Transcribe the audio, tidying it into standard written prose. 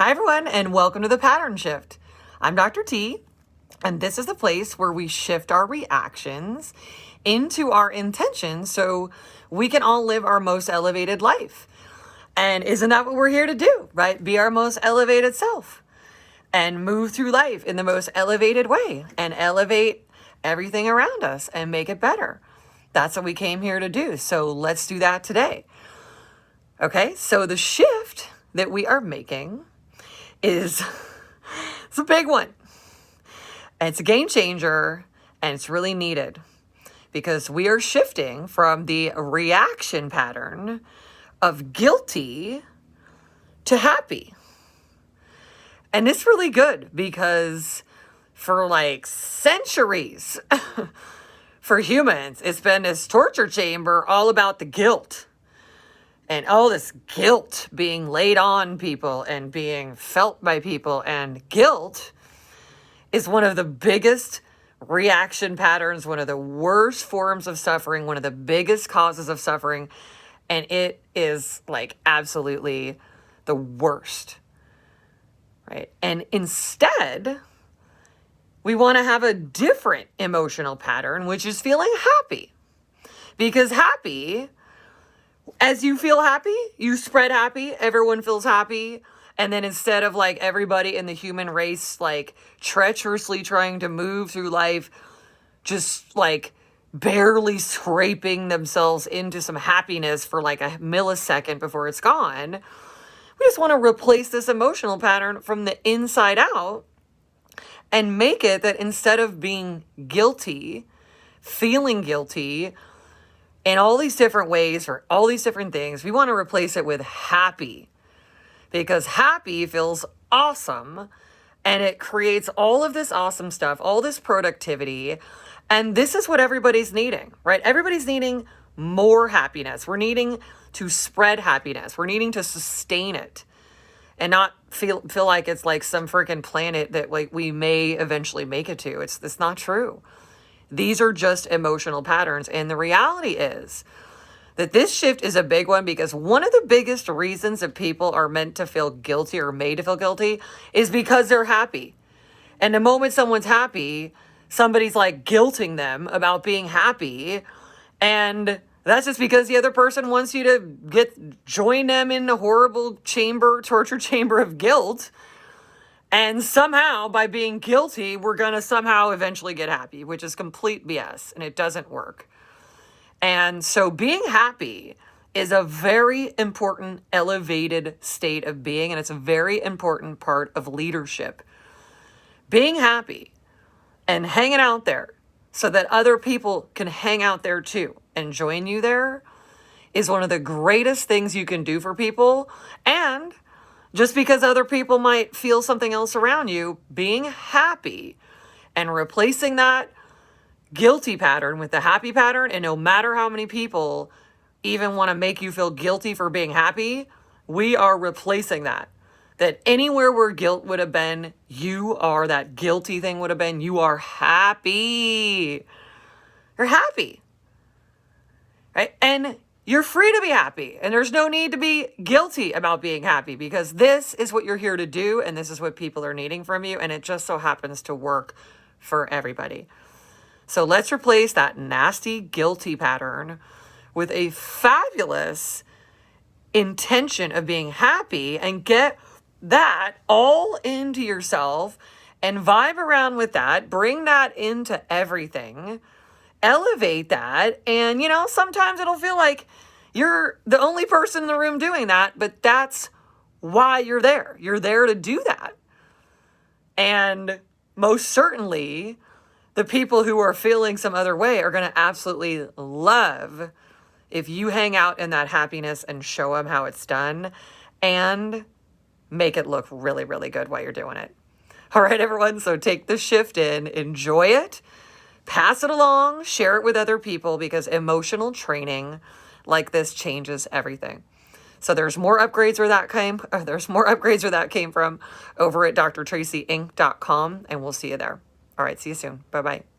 Hi everyone, and welcome to the Pattern Shift. I'm Dr. T, and this is the place where we shift our reactions into our intentions so we can all live our most elevated life. And isn't that what we're here to do, right? Be our most elevated self and move through life in the most elevated way and elevate everything around us and make it better. That's what we came here to do. So let's do that today. Okay, so the shift that we are making it's a big one. And it's a game changer, and it's really needed because we are shifting from the reaction pattern of guilty to happy. And it's really good because for like centuries, for humans, it's been this torture chamber all about the guilt. And all this guilt being laid on people and being felt by people. And guilt is one of the biggest reaction patterns, one of the worst forms of suffering, one of the biggest causes of suffering. And it is like absolutely the worst, right? And instead, we want to have a different emotional pattern, which is feeling happy. Because happy, as you feel happy, you spread happy, everyone feels happy. And then instead of like everybody in the human race, like treacherously trying to move through life, just like barely scraping themselves into some happiness for like a millisecond before it's gone, we just want to replace this emotional pattern from the inside out and make it that instead of being guilty, feeling guilty, in all these different ways for all these different things, we want to replace it with happy because happy feels awesome and it creates all of this awesome stuff, all this productivity. And this is what everybody's needing, right? Everybody's needing more happiness. We're needing to spread happiness. We're needing to sustain it and not feel like it's like some freaking planet that like we may eventually make it to. It's not true. These are just emotional patterns. And the reality is that this shift is a big one because one of the biggest reasons that people are meant to feel guilty or made to feel guilty is because they're happy. And the moment someone's happy, somebody's like guilting them about being happy. And that's just because the other person wants you to join them in a horrible torture chamber of guilt. And somehow, by being guilty, we're going to somehow eventually get happy, which is complete BS, and it doesn't work. And so being happy is a very important, elevated state of being, and it's a very important part of leadership. Being happy and hanging out there so that other people can hang out there too and join you there is one of the greatest things you can do for people. And just because other people might feel something else around you, being happy and replacing that guilty pattern with the happy pattern, and no matter how many people even want to make you feel guilty for being happy, we are replacing that. That anywhere where guilt would have been, you are that guilty thing would have been, you are happy. You're happy. Right? And you're free to be happy, and there's no need to be guilty about being happy because this is what you're here to do, and this is what people are needing from you, and it just so happens to work for everybody. So let's replace that nasty, guilty pattern with a fabulous intention of being happy and get that all into yourself and vibe around with that, bring that into everything. Elevate that. And, sometimes it'll feel like you're the only person in the room doing that, but that's why you're there. You're there to do that. And most certainly, the people who are feeling some other way are going to absolutely love if you hang out in that happiness and show them how it's done and make it look really, really good while you're doing it. All right, everyone. So take the shift in, enjoy it. Pass it along, share it with other people because emotional training like this changes everything. So there's more upgrades where that came from over at drtracyinc.com, and we'll see you there. All right, see you soon. Bye-bye.